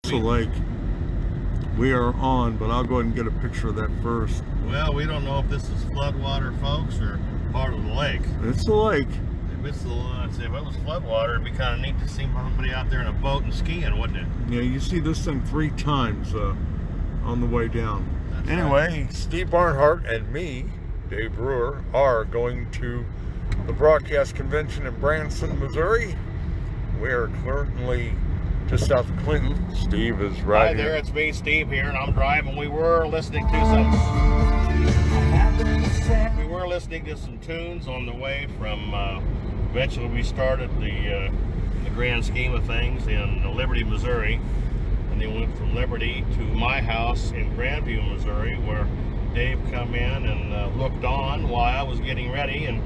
The lake we are on, but I'll go ahead and get a picture of that first. Well, we don't know if this is floodwater, folks, or part of the lake. It's the lake. If it's the if it was floodwater, it'd be kind of neat to see somebody out there in a boat and skiing, wouldn't it? Yeah, you see this thing 3 times on the way down. That's anyway, right. Steve Barnhart and me, Dave Brewer, are going to the Broadcast Convention in Branson, Missouri. We are currently just south of Clinton. Steve is right Hi there, here. it's me, Steve, here, and I'm driving. We were listening to some tunes on the way from. Eventually, we started the grand scheme of things in Liberty, Missouri, and then went from Liberty to my house in Grandview, Missouri, where Dave come in and looked on while I was getting ready, and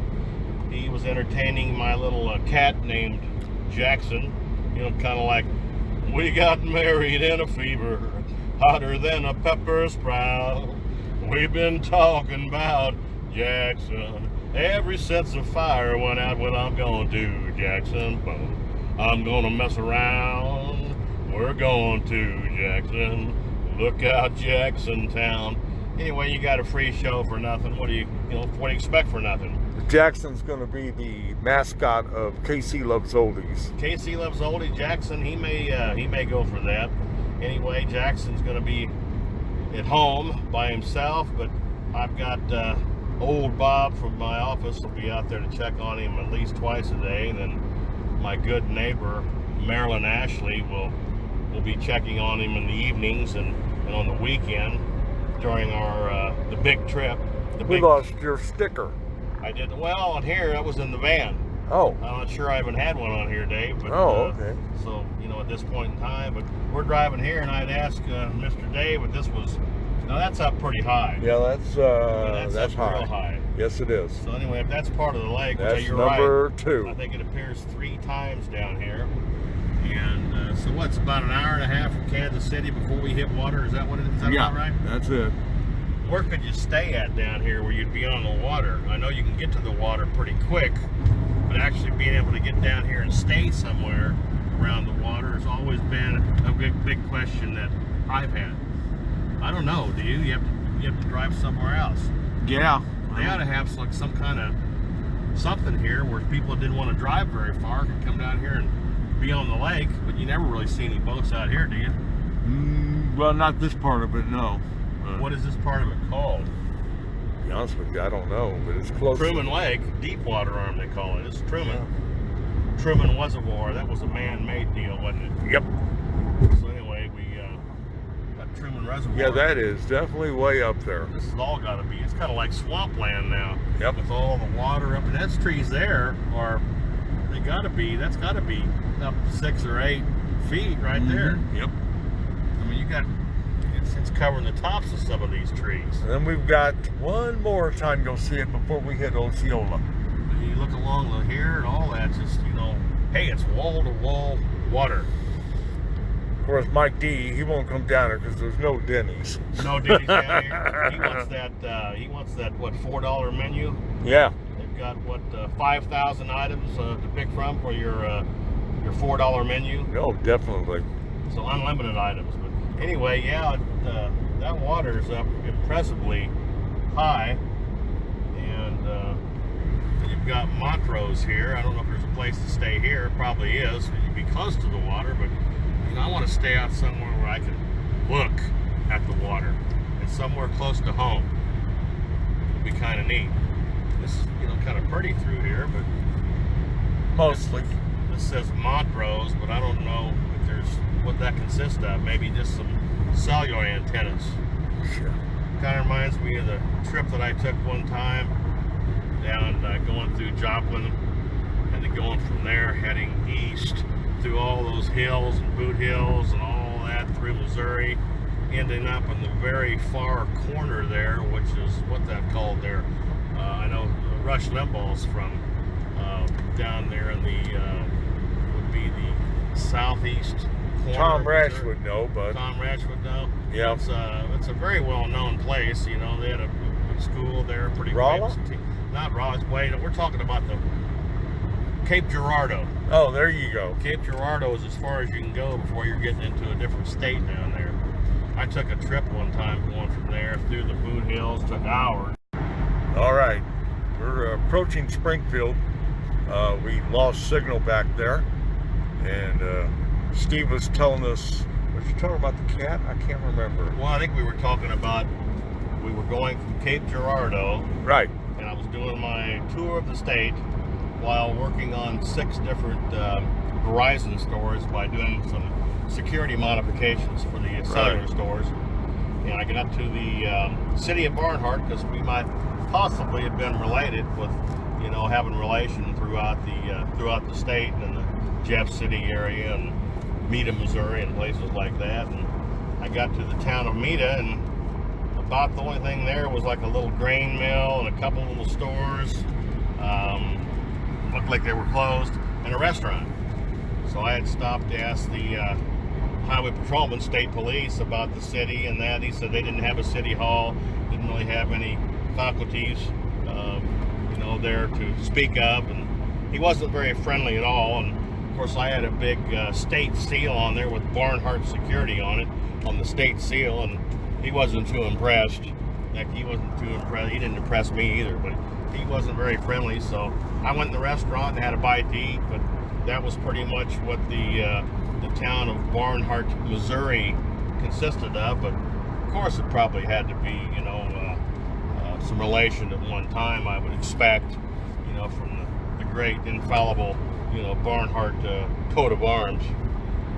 he was entertaining my little cat named Jackson. You know, kind of like, we got married in a fever, hotter than a pepper sprout. We've been talking about Jackson. Every sense of fire went out when I'm going to Jackson. Boom. I'm going to mess around. We're going to Jackson. Look out, Jackson Town. Anyway, you got a free show for nothing. What do you expect for nothing? Jackson's going to be the mascot of KC Loves Oldies. KC Loves Oldies. Jackson, he may go for that. Anyway, Jackson's going to be at home by himself, but I've got old Bob from my office will be out there to check on him at least twice a day, and then my good neighbor Marilyn Ashley will be checking on him in the evenings and on the weekend during our the big trip. We lost your sticker. I did well on here. That was in the van. Oh. I'm not sure I even had one on here, Dave. But, okay. So, at this point in time, but we're driving here, and I'd ask Mr. Dave, but this was, now that's up pretty high. Yeah, that's up high. Real high. Yes, it is. So anyway, if that's part of the lake, That's you're number right. 2. I think it appears 3 times down here. And so what's about an hour and a half from Kansas City before we hit water? Is that what it is? Is that about right? That's it. Where could you stay at down here where you'd be on the water? I know you can get to the water pretty quick, but actually being able to get down here and stay somewhere around the water has always been a big question that I've had. I don't know. Do you? You have to drive somewhere else. Yeah. They ought to have some kind of something here where people that didn't want to drive very far could come down here and be on the lake, but you never really see any boats out here, do you? Well, not this part of it, no. What is this part of it called? To be honest with you, I don't know, but it's close. Truman Lake, Deepwater Arm they call it. It's Truman. Yeah. Truman Reservoir. That was a man-made deal, wasn't it? Yep. So anyway, we got Truman Reservoir. Yeah, that is definitely way up there. This has all got to be. It's kind of like swampland now. Yep. With all the water up, and those trees there are. That's got to be up 6 or 8 feet right there. Yep. I mean, you got. It's covering the tops of some of these trees. And then we've got one more time to go see it before we hit Osceola. And you look along here and all that, just, hey, it's wall-to-wall water. Of course, Mike D, he won't come down here because there's no Denny's. No Denny's down here. He wants that, what, $4 menu? Yeah. They've got, 5,000 items to pick from for your $4 menu? No, definitely. So unlimited items. But anyway, yeah, that water's up impressively high, and you've got Montrose here. I don't know if there's a place to stay here. It probably is. You'd be close to the water, but I want to stay out somewhere where I can look at the water and somewhere close to home. It'd be kind of neat. This is kind of pretty through here, but mostly. This says Montrose, but I don't know if there's what that consists of. Maybe just some cellular antennas. Sure. Kind of reminds me of the trip that I took one time down going through Joplin, and then going from there heading east through all those hills and boot hills and all that through Missouri, ending up in the very far corner there, which is what that called there. I know Rush Limbaugh's from down there in the would be the southeast corner. Tom Ratch would know, but Tom Ratch would know. Yeah, it's a very well-known place. They had a school there, pretty Rolla? famous. Not Rolla. Wait, we're talking about the Cape Girardeau. Oh, there you go. Cape Girardeau is as far as you can go before you're getting into a different state down there. I took a trip one time going from there through the boot hills, took hours. All right, we're approaching Springfield. We lost signal back there, and Steve was telling us, was you talking about the cat? I can't remember. Well, I think we were talking about, we were going from Cape Girardeau. Right. And I was doing my tour of the state while working on 6 different Verizon stores by doing some security modifications for the cellular stores. And I got up to the city of Barnhart because we might possibly have been related with, you know, having relation throughout the state and the Jeff City area and Meta, Missouri, and places like that. And I got to the town of Meta, and about the only thing there was like a little grain mill and a couple little stores. Looked like they were closed, and a restaurant. So I had stopped to ask the highway patrolman, state police, about the city and that. He said they didn't have a city hall, didn't really have any faculties, you know, there to speak of, and he wasn't very friendly at all. And of course, I had a big state seal on there with Barnhart security on it, on the state seal, and he wasn't too impressed. Like, he wasn't too impressed. He didn't impress me either, but he wasn't very friendly. So I went in the restaurant and had a bite to eat, but that was pretty much what the town of Barnhart, Missouri consisted of. But of course, it probably had to be, you know, some relation at one time, I would expect, you know, from the great infallible, you know, Barnhart coat of arms.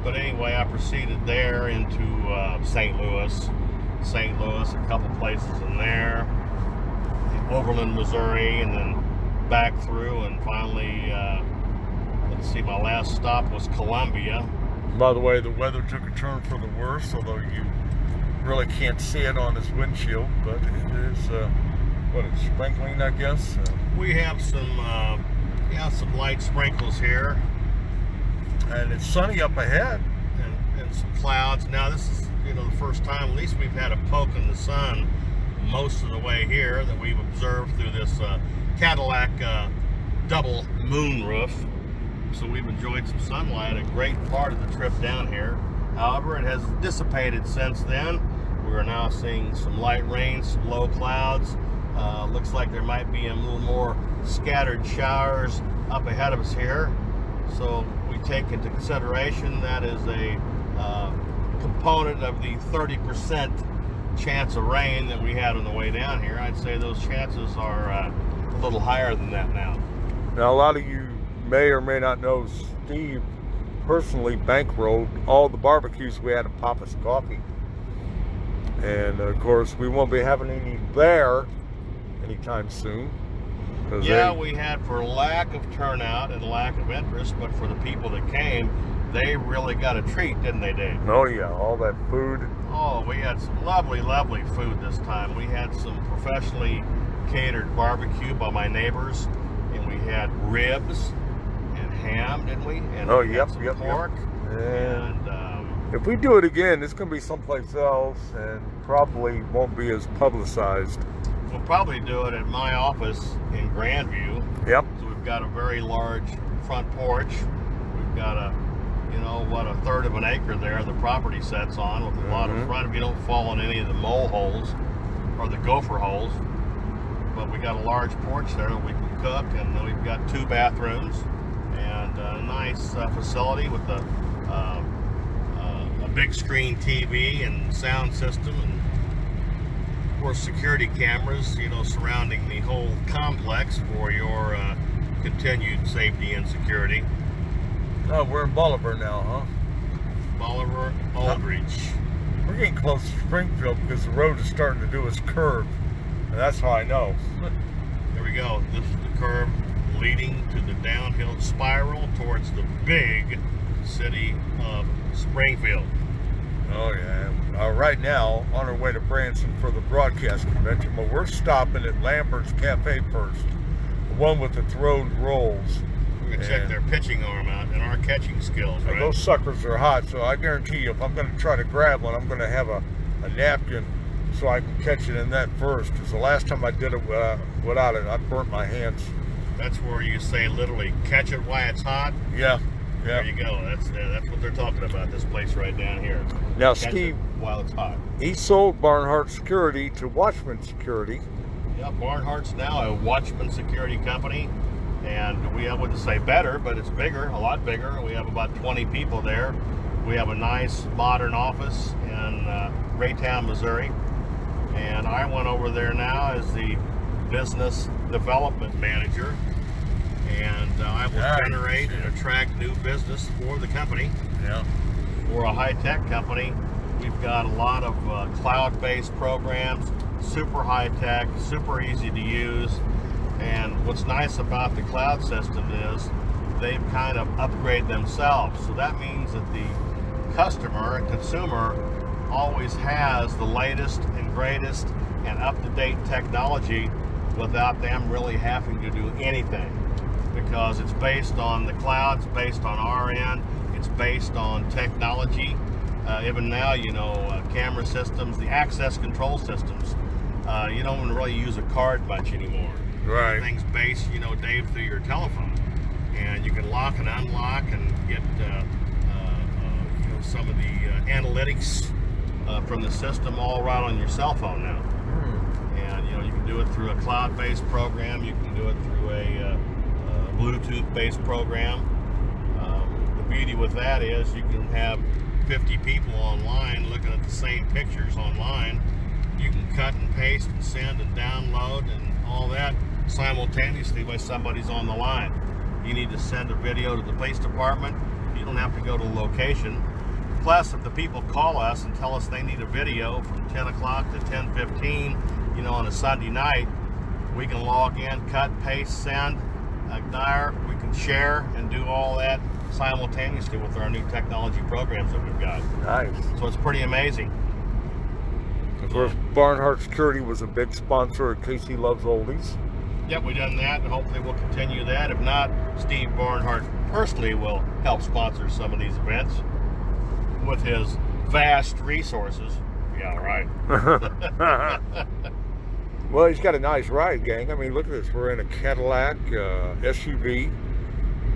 But anyway, I proceeded there into St. Louis, a couple places in there, Overland, Missouri, and then back through, and finally, let's see, my last stop was Columbia. By the way, the weather took a turn for the worse, although you really can't see it on this windshield, but it is, what, it's sprinkling, I guess? We have some light sprinkles here. And it's sunny up ahead. And some clouds. Now, this is, you know, the first time, at least we've had a poke in the sun most of the way here that we've observed through this Cadillac double moon roof. So we've enjoyed some sunlight a great part of the trip down here. However, it has dissipated since then. We are now seeing some light rain, some low clouds. Looks like there might be a little more scattered showers up ahead of us here. So we take into consideration that is a component of the 30% chance of rain that we had on the way down here. I'd say those chances are a little higher than that now. Now, a lot of you may or may not know Steve personally bankrolled all the barbecues we had at Papa's Coffee. And of course, we won't be having any there anytime soon. Yeah, we had, for lack of turnout and lack of interest, but for the people that came, they really got a treat, didn't they, Dave? Oh yeah, all that food. Oh, we had some lovely, lovely food this time. We had some professionally catered barbecue by my neighbors, and we had ribs and ham, didn't we? And oh, we had some pork. Yep. And if we do it again, it's going to be someplace else and probably won't be as publicized. We'll probably do it at my office in Grandview. Yep. So we've got a very large front porch. We've got a, you know, what, a third of an acre there the property sets on, with a lot of front if you don't fall in any of the mole holes or the gopher holes. But we got a large porch there that we can cook, and then we've got 2 bathrooms and a nice facility with a big screen TV and sound system, and of course security cameras, you know, surrounding the whole complex for your continued safety and security. Oh, we're in Bolivar now, huh? Bolivar, Aldrich. We're getting close to Springfield because the road is starting to do its curve. And that's how I know. There we go. This is the curve leading to the downhill spiral towards the big city of Springfield. Oh yeah. Right now, on our way to Branson for the Broadcast Convention, but we're stopping at Lambert's Cafe first. The one with the throwed rolls. We're going to check their pitching arm out and our catching skills, right? Those suckers are hot, so I guarantee you, if I'm going to try to grab one, I'm going to have a napkin so I can catch it in that first. Because the last time I did it without it, I burnt my hands That's where you say literally, catch it while it's hot. Yeah. There you go. That's what they're talking about, this place right down here. Now, Catch Steve, it while it's hot. he sold Barnhart Security to Watchman Security. Yeah, Barnhart's now a Watchman security company, and we, I wouldn't say better, but it's bigger, a lot bigger. We have about 20 people there. We have a nice modern office in Raytown, Missouri, and I went over there now as the business development manager, and I will generate and attract new business for the company. Yeah. We're a high-tech company. We've got a lot of cloud-based programs, super high-tech, super easy to use. And what's nice about the cloud system is they've kind of upgraded themselves. So that means that the customer and consumer always has the latest and greatest and up-to-date technology without them really having to do anything, because it's based on the cloud, it's based on our end, it's based on technology. Even now, you know, camera systems, the access control systems, you don't really use a card much anymore. Right. Everything's based, you know, Dave, through your telephone, and you can lock and unlock and get you know, some of the analytics from the system all right on your cell phone now. And you know, you can do it through a cloud-based program. You can do it through a Bluetooth-based program. The beauty with that is you can have 50 people online looking at the same pictures online. You can cut and paste and send and download and all that simultaneously while somebody's on the line. You need to send a video to the police department, you don't have to go to the location. Plus, if the people call us and tell us they need a video from 10 o'clock to 10:15, you know, on a Sunday night, we can log in, cut, paste, send, ignire, we can share and do all that simultaneously with our new technology programs that we've got. Nice. So it's pretty amazing. Of course, Barnhart Security was a big sponsor of Casey Loves Oldies. Yep, we've done that, and hopefully we'll continue that. If not, Steve Barnhart personally will help sponsor some of these events with his vast resources. Yeah, right. Well, he's got a nice ride, gang. I mean, look at this. We're in a Cadillac SUV.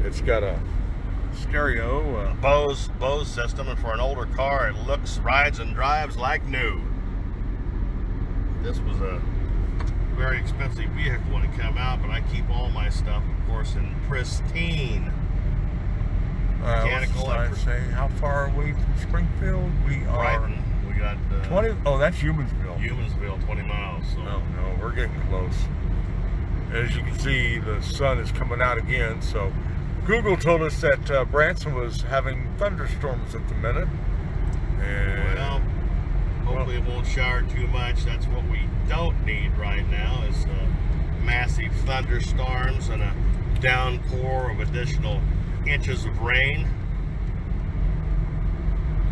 It's got a stereo. Bose system, and for an older car, it looks, rides, and drives like new. This was a very expensive vehicle when it came out, but I keep all my stuff, of course, in pristine mechanical. Say, how far away from Springfield? We are. Brighton. We got 20. Oh, that's Humansville. Humansville, 20 miles. So. No, we're getting close. As you can see, the sun is coming out again. So, Google told us that Branson was having thunderstorms at the minute. And well, hopefully it won't shower too much. That's what we don't need right now, is massive thunderstorms and a downpour of additional inches of rain.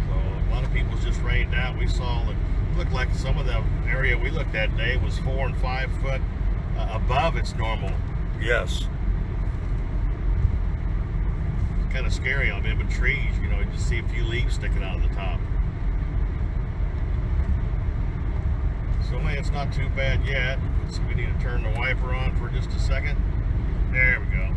So a lot of people's just rained out. We saw it looked like some of the area we looked at today was 4 and 5 foot above its normal. yes. It's kind of scary on them, but trees, you know, you just see a few leaves sticking out of the top. So man, it's not too bad yet. So we need to turn the wiper on for just a second. There we go.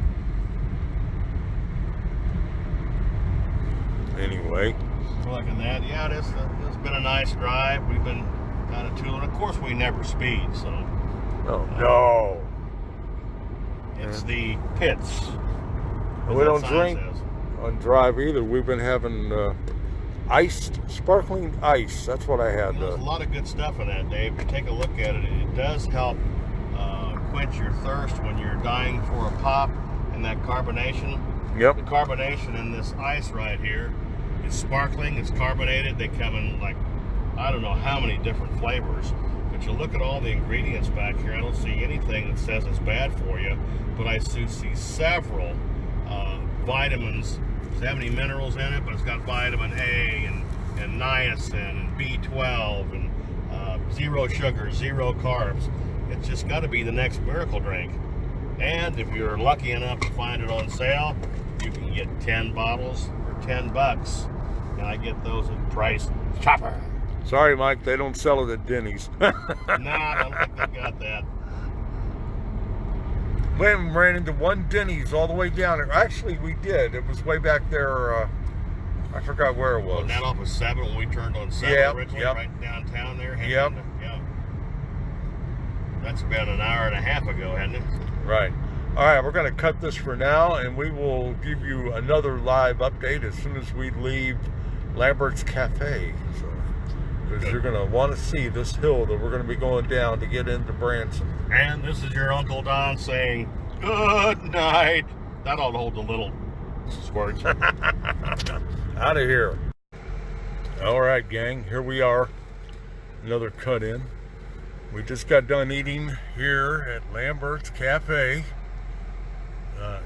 Anyway. So like in that, yeah, it's been a nice drive. We've been kind of tooling. Of course, we never speed, so. Oh, no. It's the pits. We don't drink on drive either. We've been having iced, sparkling ice. That's what I had. You know, there's a lot of good stuff in that, Dave. If you take a look at it, it does help quench your thirst when you're dying for a pop and that carbonation. Yep. The carbonation in this ice right here is sparkling, it's carbonated. They come in like, I don't know how many different flavors. But you look at all the ingredients back here, I don't see anything that says it's bad for you. But I do see several vitamins. It doesn't have any minerals in it, but it's got vitamin A and niacin and B12 and zero sugar, zero carbs. It's just got to be the next miracle drink. And if you're lucky enough to find it on sale, you can get 10 bottles for $10. And I get those at Price Chopper. Sorry, Mike, they don't sell it at Denny's. No, I don't think they got that. Went and ran into one Denny's all the way down there. Actually, we did. It was way back there. I forgot where it was. Well, that off of 7 when we turned on 7 originally, right downtown there. Yep. Yeah. That's about an hour and a half ago, hasn't it? Right. All right, we're going to cut this for now, and we will give you another live update as soon as we leave Lambert's Cafe. So, because you're going to want to see this hill that we're going to be going down to get into Branson. And this is your Uncle Don saying, good night. That ought to hold the little squirts. Out of here. All right, gang, here we are. Another cut in. We just got done eating here at Lambert's Cafe.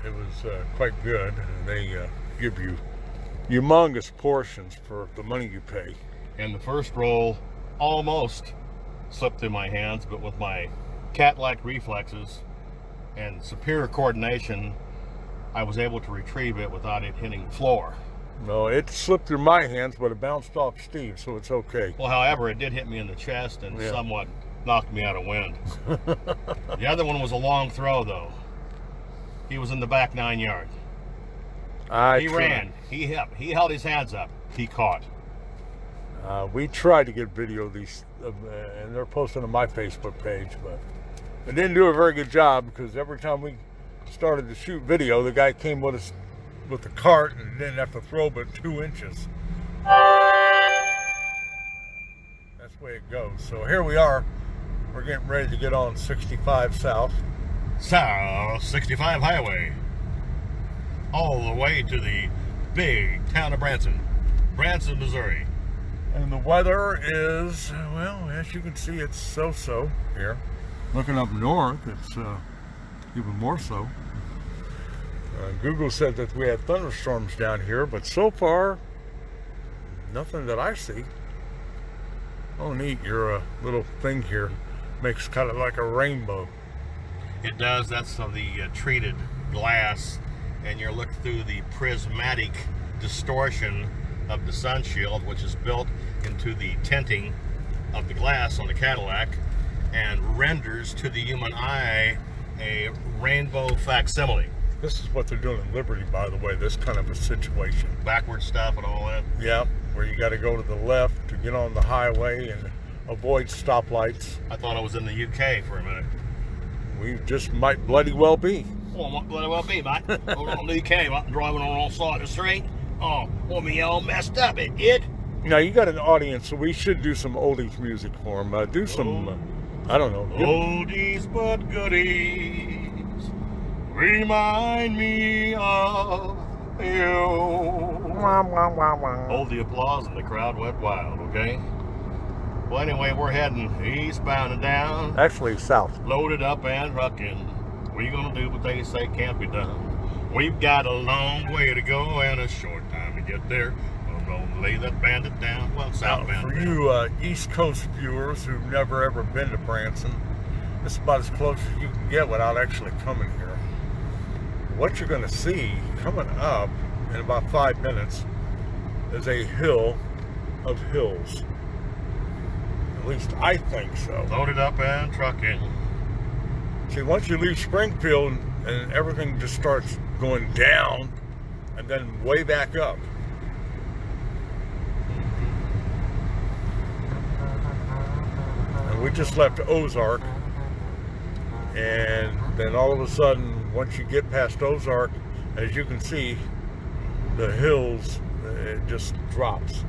It was quite good. They give you humongous portions for the money you pay. And the first roll almost slipped through my hands, but with my cat-like reflexes and superior coordination, I was able to retrieve it without it hitting the floor. No, it slipped through my hands, but it bounced off Steve, so it's okay. Well, however, it did hit me in the chest and somewhat knocked me out of wind. The other one was a long throw, though. He was in the back 9 yards. He ran. He held his hands up. He caught. We tried to get video of these, and they're posted on my Facebook page, but it didn't do a very good job because every time we started to shoot video, the guy came with us with the cart and didn't have to throw but 2 inches. That's the way it goes. So here we are. We're getting ready to get on 65 South. South 65 Highway. All the way to the big town of Branson. Branson, Missouri. And the weather is, well, as you can see, it's so-so here. Looking up north, it's even more so. Google said that we had thunderstorms down here, but so far, nothing that I see. Oh, neat. Your little thing here makes kind of like a rainbow. It does. That's of the treated glass, and you're looking through the prismatic distortion of the sun shield, which is built into the tinting of the glass on the Cadillac and renders to the human eye a rainbow facsimile. This is what they're doing in Liberty, by the way, this kind of a situation. Backward stuff and all that. Yeah, where you got to go to the left to get on the highway and avoid stoplights. I thought I was in the UK for a minute. We just might bloody well be. Oh, might bloody well be, mate. Hold on, the UK, mate. Driving on all sides of the street. Oh, well, me all messed up, it did. Now, you got an audience, so we should do some oldies music for them. Do some, I don't know. Oldies but goodies. Remind me of you. Hold the applause and the crowd went wild, okay? Well, anyway, we're heading eastbound and down. Actually, south. Loaded up and trucking. We gonna do what they say can't be done. We've got a long way to go and a short time to get there. I'm gonna lay that bandit down. Well, southbound. For you East Coast viewers who've never ever been to Branson, this is about as close as you can get without actually coming here. What you're going to see coming up in about 5 minutes is a hill of hills. At least I think so. Loaded up and trucking. See, once you leave Springfield and everything just starts going down and then way back up. And we just left Ozark, and then all of a sudden, once you get past Ozark, as you can see, the hills, it just drops.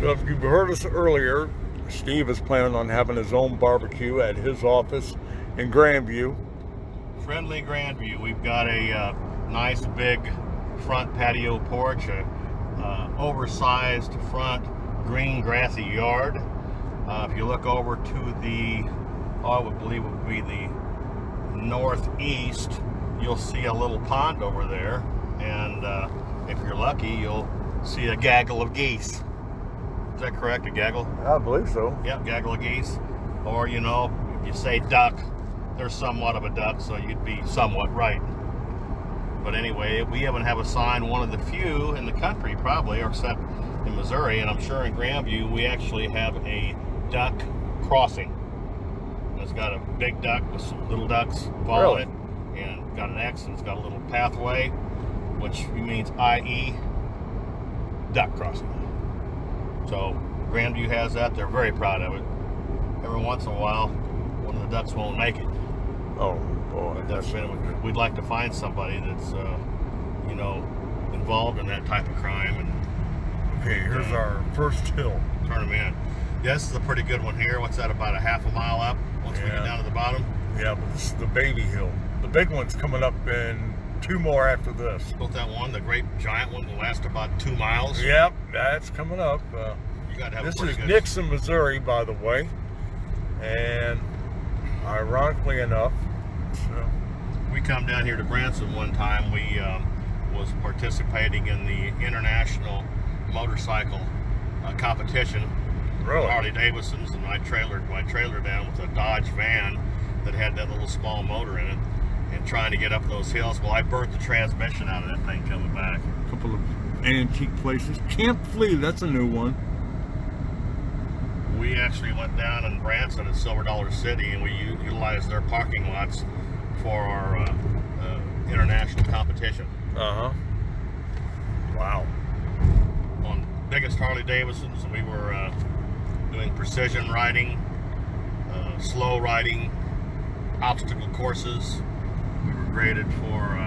So if you've heard us earlier, Steve is planning on having his own barbecue at his office in Grandview. Friendly Grandview. We've got a nice big front patio porch, oversized front green grassy yard. If you look over to the, I would believe it would be the northeast, you'll see a little pond over there, and if you're lucky, you'll see a gaggle of geese. Is that correct, a gaggle? I believe so. Yep, gaggle of geese. Or, you know, if you say duck, there's somewhat of a duck, so you'd be somewhat right. But anyway, we even have a sign, one of the few in the country probably, except in Missouri, and I'm sure in Grandview we actually have a duck crossing. It's got a big duck with some little ducks follow it, and got an X, and it's got a little pathway, which means IE, duck crossing. So Grandview has that. They're very proud of it. Every once in a while, one of the ducks won't make it. Oh boy, We'd like to find somebody that's, you know, involved in that type of crime. And okay, here's our first hill. Turn them in. Yeah, this is a pretty good one here. What's that, about a half a mile up once we get down to the bottom? Yeah, but this is the baby hill. The big one's coming up in 2 more after this. Built that one, the great giant one, will last about 2 miles. Yep, that's coming up. You got to have this a pretty is good... Nixon, Missouri, by the way. And ironically enough, we come down here to Branson one time. We was participating in the international motorcycle competition. Really? Harley Davidsons, and I trailered my trailer down with a Dodge van that had that little small motor in it, and trying to get up those hills. Well, I burnt the transmission out of that thing coming back. A couple of antique places. Camp Flea, that's a new one. We actually went down in Branson at Silver Dollar City, and we utilized their parking lots for our international competition. Wow. On biggest Harley Davidsons, and we were doing precision riding, slow riding, obstacle courses. We were graded for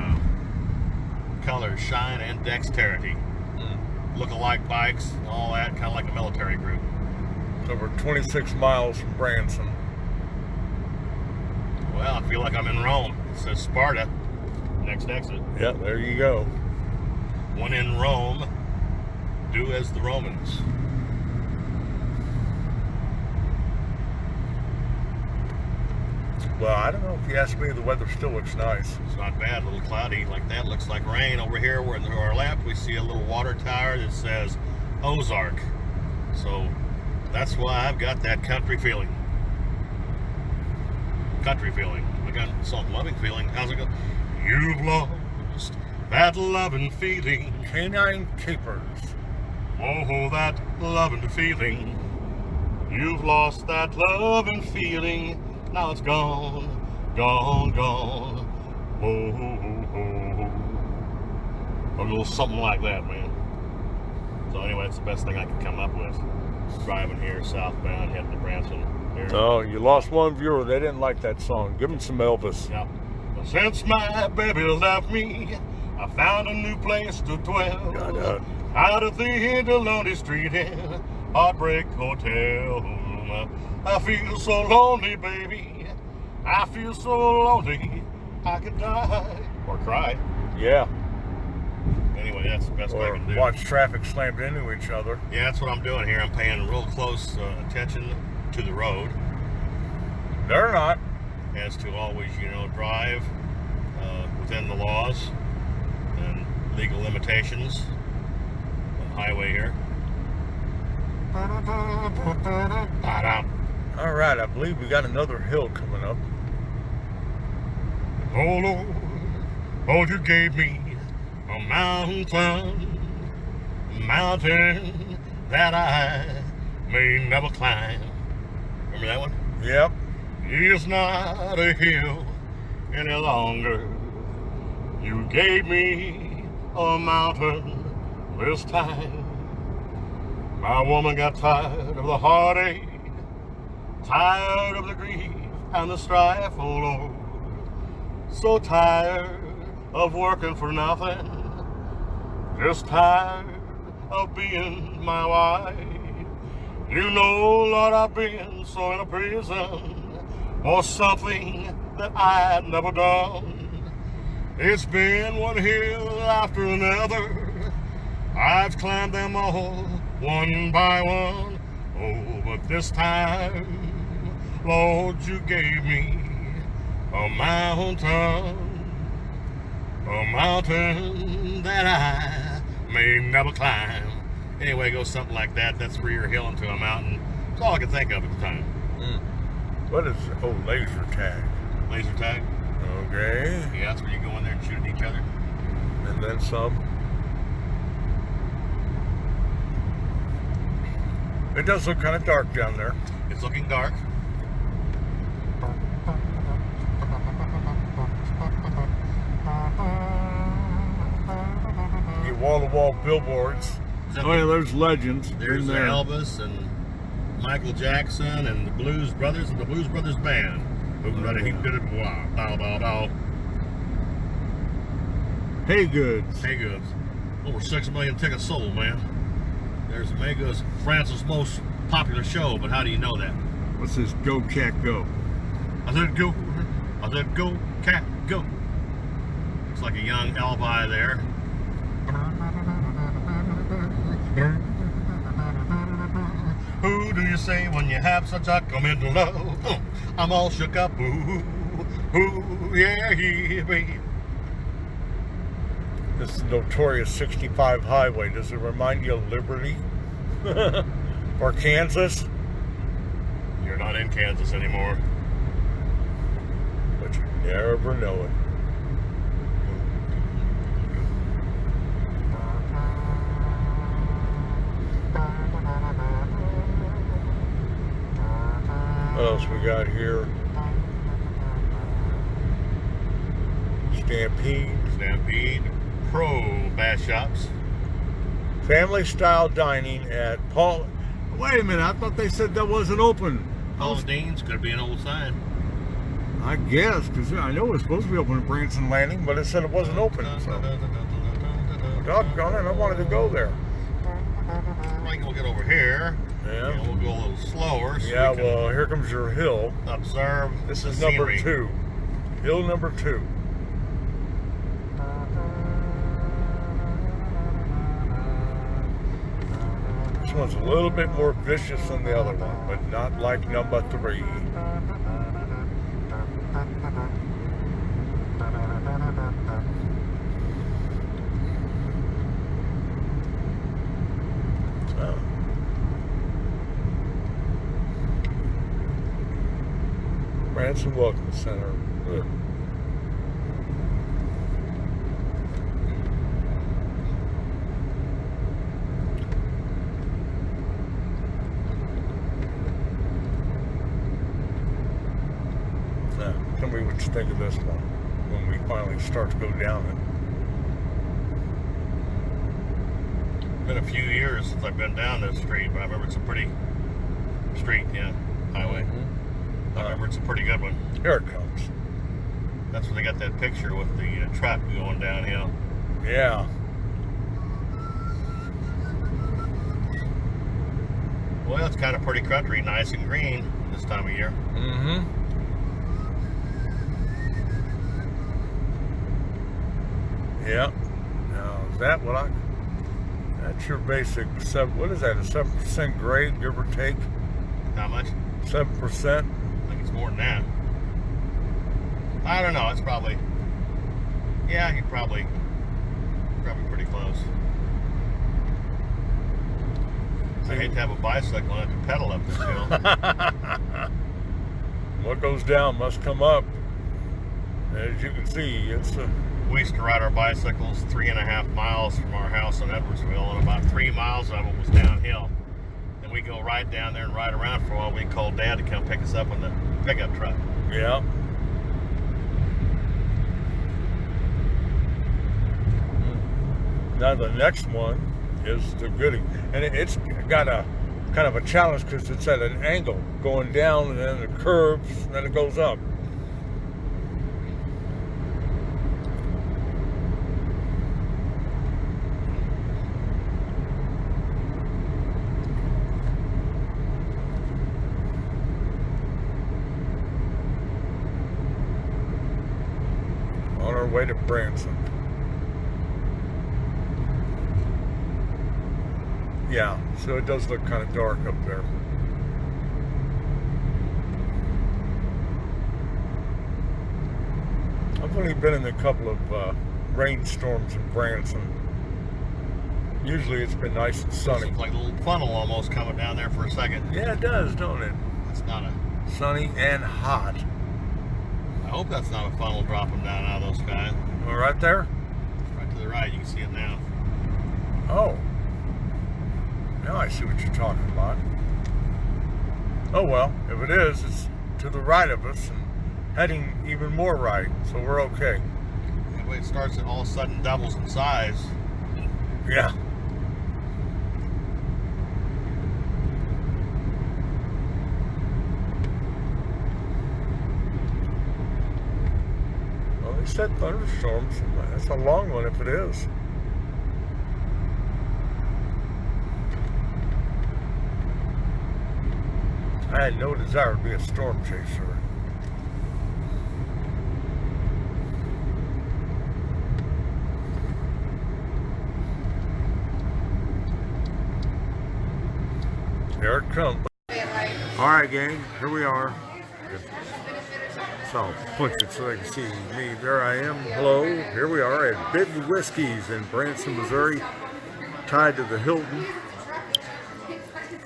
color, shine, and dexterity. Look-alike bikes, all that, kind of like a military group. So we're 26 miles from Branson. Well, I feel like I'm in Rome. It says Sparta, next exit. Yeah, there you go. When in Rome, do as the Romans. Well, I don't know if you ask me, the weather still looks nice. It's not bad, a little cloudy like that. Looks like rain. Over here, we're to our left, we see a little water tower that says Ozark. So that's why I've got that country feeling. Country feeling. I got some loving feeling. How's it go? You've lost that loving feeling. Canine Capers. Oh, that loving feeling. You've lost that loving feeling. Now it's gone, gone, gone. Oh. A little something like that, man. So anyway, that's the best thing I could come up with. Driving here southbound, heading to Branson. Here. Oh, you lost one viewer. They didn't like that song. Give them some Elvis. Yeah. Since my baby left me, I found a new place to dwell. God, out of the lonely street in Heartbreak Hotel. I feel so lonely, baby. I feel so lonely. I could die or cry. Yeah. Anyway, that's the best I can do. Watch traffic slammed into each other. Yeah, that's what I'm doing here. I'm paying real close attention to the road. They're not. As to always, you know, drive within the laws and legal limitations on the highway here. All right, I believe we got another hill coming up. Oh Lord, oh, you gave me a mountain that I may never climb. Remember that one? Yep. It's not a hill any longer. You gave me a mountain this time. My woman got tired of the heartache, tired of the grief and the strife, oh Lord. So tired of working for nothing, just tired of being my wife. You know, Lord, I've been so in a prison for something that I'd never done. It's been one hill after another. I've climbed them all one by one. Oh, but this time, Lord, you gave me a mountain that I may never climb. Anyway, it goes something like that. That's where you're hilling to a mountain. That's all I could think of at the time. What is, oh, laser tag. Laser tag? Okay. Yeah, that's where you go in there and shoot at each other. And then some. It does look kind of dark down there. It's looking dark. You wall-to-wall billboards. Oh yeah, there's legends. There's in there. Elvis and Michael Jackson and the Blues Brothers and the Blues Brothers Band. Bow, bow, bow. Hey goods. Hey goods. Over 6 million tickets sold, man. There's Mega's Branson's most popular show, but how do you know that? What's this? Go cat go. I said go. I said go cat go. Looks like a young alibi there. Who do you say when you have such a committed love? I'm all shook up. Ooh, ooh, yeah, yeah, baby. This is the notorious 65 highway. Does it remind you of Liberty? Or Kansas? You're not in Kansas anymore. But you never know it. What else we got here? Stampede Pro Bass Shops. Family style dining at Paul. Wait a minute, I thought they said that wasn't open. Paul Dean's could be an old sign. I guess, because I know it was supposed to be open at Branson Landing, but it said it wasn't open. So. Doggone it, I wanted to go there. Right, we'll get over here. Yeah. And we'll go a little slower. So Yeah, we can well, here comes your hill. observe. This the is number scenery. 2. Hill number 2. This one's a little bit more vicious than the other one, but not like number 3. Branson Welcome Center. Ugh. Now, tell me what you think of this one when we finally start to go down it. Been a few years since I've been down this street, but I remember it's a pretty street, yeah, highway. I remember it's a pretty good one. Here it comes. That's where they got that picture with the truck going downhill. Yeah. Well, it's kind of pretty country, nice and green this time of year. Mm-hmm. Yep. Now, is that what I... That's your basic... What is that? A 7% grade, give or take? How much? 7%? I think it's more than that. I don't know. It's probably... Yeah, you're probably pretty close. I hate to have a bicycle and have to pedal up this hill. What goes down must come up. As you can see, it's a... We used to ride our bicycles 3.5 miles from our house in Edwardsville, and about 3 miles of it was downhill. And we go right down there and ride around for a while. We called Dad to come pick us up in the pickup truck. Yeah. Now the next one is the goodie, and it's got a kind of a challenge because it's at an angle going down, and then it curves, and then it goes up. On our way to Branson. Yeah, so it does look kind of dark up there. I've only been in a couple of rainstorms in Branson. Usually it's been nice and sunny. It's like a little funnel almost coming down there for a second. Yeah, it does, don't it? It's not a... Sunny and hot. I hope that's not a funnel dropping down out of those skies. Oh, right there? Right to the right, you can see it now. Oh. Now I see what you're talking about. Oh well, if it is, it's to the right of us and heading even more right, so we're okay. The way it starts, it all of a sudden doubles in size. Yeah. Well, they said thunderstorms. That's a long one if it is. I had no desire to be a storm chaser. Here it comes. All right, gang, here we are. So, push it so they can see me. There I am. Hello. Here we are at Big Whiskey's in Branson, Missouri, tied to the Hilton.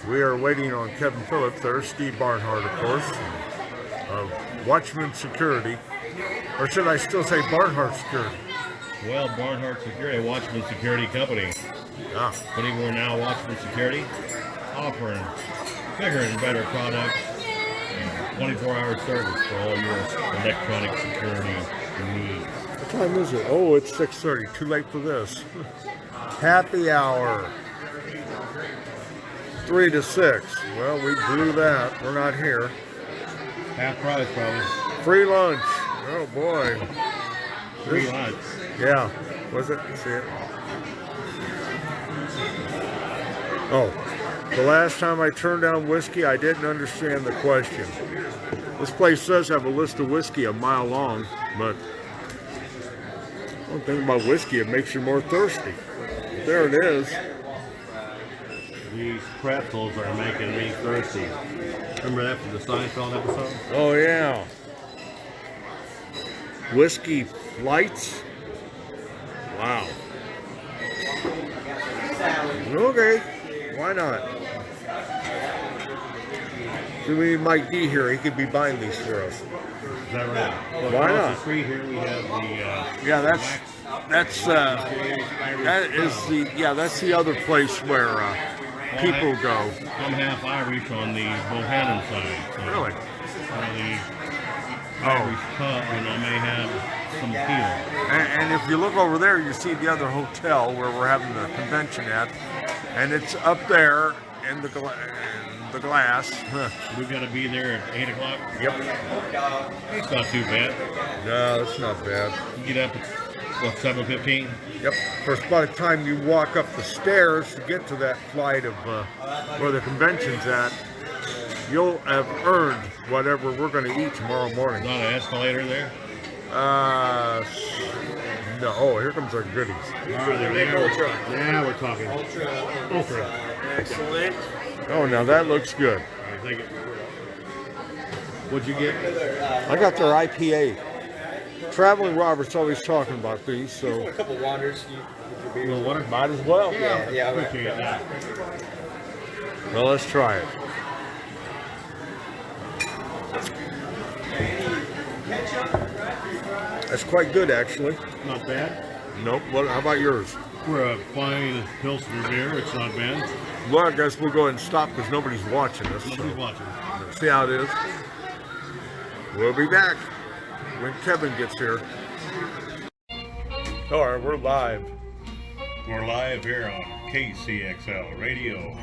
We are waiting on Kevin Phillips there, Steve Barnhart, of course, Watchman Security. Or should I still say Barnhart Security? Well, Barnhart Security, Watchman Security Company. Ah. But we're now Watchman Security, offering bigger and better products, 24-hour service for all your electronic security needs. What time is it? Oh, it's 6:30. Too late for this. Happy hour. 3 to 6. Well, we blew that. We're not here. Half price, probably. Free lunch. Oh boy. Free lunch. Yeah. Was it? See it? Oh. The last time I turned down whiskey, I didn't understand the question. This place does have a list of whiskey a mile long, but one thing about whiskey, it makes you more thirsty. There it is. These pretzels are making me thirsty. Remember that from the Seinfeld episode? Oh yeah. Whiskey flights? Wow. Okay, why not? So we need Mike D here. He could be buying these for us. Is that right? Well, why across not? the street here we have the Yeah, that's the other place where people go. I'm half Irish on the Bohannon side. So Really? the Irish pub, may have some appeal. And if you look over there, you see the other hotel where we're having the convention at, and it's up there in the glass. Huh. We got to be there at 8 o'clock. Yep. It's not too bad. No, it's not bad. You get up at what, 7:15? Yep. Of course, by the time you walk up the stairs to get to that flight of where the convention's at, you'll have earned whatever we're going to eat tomorrow morning. Not an escalator there. No. Oh, here comes our goodies. Now we're talking. Ultra. Excellent. Oh, now that looks good. What'd you get? I got their IPA. Traveling Robert's always talking about these, so A couple waters. A little water? might as well. Yeah. Appreciate that. Well, let's try it. That's quite good, actually. Not bad. Nope. What? How about yours? For a fine Pilsner beer, it's not bad. Well, I guess we'll go ahead and stop because nobody's watching us. Nobody's So watching. see how it is. We'll be back when Kevin gets here. All right, we're live. We're live here on KCXL Radio.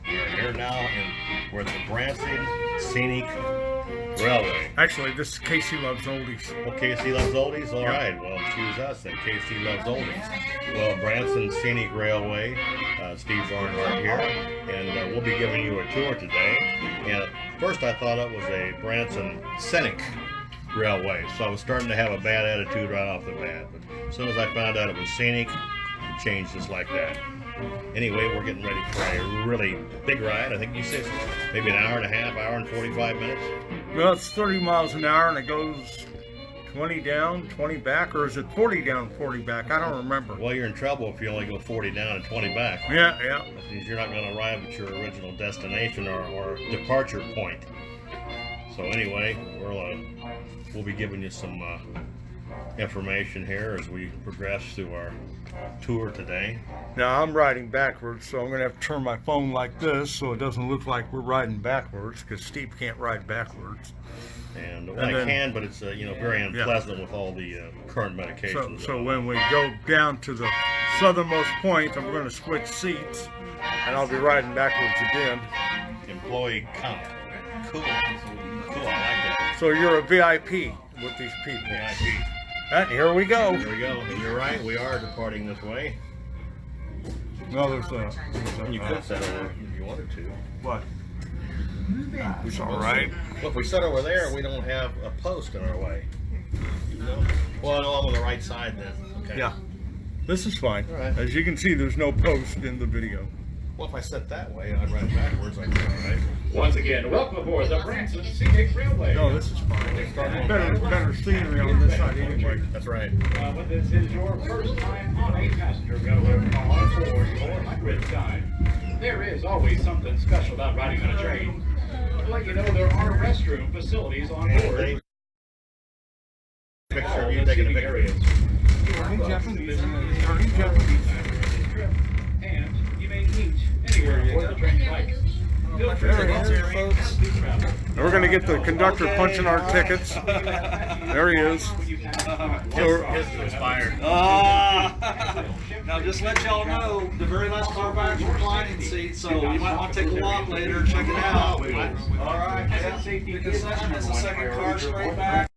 We're here now and we're at the Branson Scenic Railway. Actually, this is Casey Loves Oldies. Well, KC Loves Oldies? All right. Well, choose us then. KC Loves Oldies. Well, Branson Scenic Railway, Steve Barnhart here, and we'll be giving you a tour today. And at first I thought it was a Branson Scenic Railway, so I was starting to have a bad attitude right off the bat. But as soon as I found out it was scenic, it changed just like that. Anyway, we're getting ready for a really big ride. I think you said maybe an hour and a half, hour and 45 minutes. Well, it's 30 miles an hour and it goes 20 down, 20 back, or is it 40 down, 40 back? I don't remember. Well, you're in trouble if you only go 40 down and 20 back. Yeah. That means you're not going to arrive at your original destination or departure point. So anyway, we'll be giving you some information here as we progress through our tour today. Now I'm riding backwards, so I'm going to have to turn my phone like this so it doesn't look like we're riding backwards, because Steve can't ride backwards. And, And then- I can, but it's very unpleasant with all the current medications. So when we go down to the southernmost point, I'm going to switch seats, and I'll be riding backwards again. Employee comp. Cool. Cool. I like that. So you're a VIP with these people. VIP. And here we go. There we go. And you're right. We are departing this way. No, there's a You could set over if you wanted to. what? It's all right. Well, if we sit over there, we don't have a post in our way. No. Well, no, I'm on the right side then. Okay. Yeah. This is fine. All right. As you can see, there's no post in the video. Well, if I sit that way, I'd ride backwards. I'd be all right. Once again, welcome aboard the Branson Scenic Railway. No, this is fine. Better scenery on this side anyway. That's right. But this is your first time on a passenger railroad car for your 100th time. There is always something special about riding on a train. Like you know, there are restroom facilities on board. Picture of you taking a picture. And you may eat anywhere aboard the train flight. Feel free to get your folks. And we're going to get the conductor punching our tickets. There he is. His is expired. Now just let y'all know, the very last car back is reclining seat, so you might want to take a walk later and check it out. All right, the concession is the second car straight back.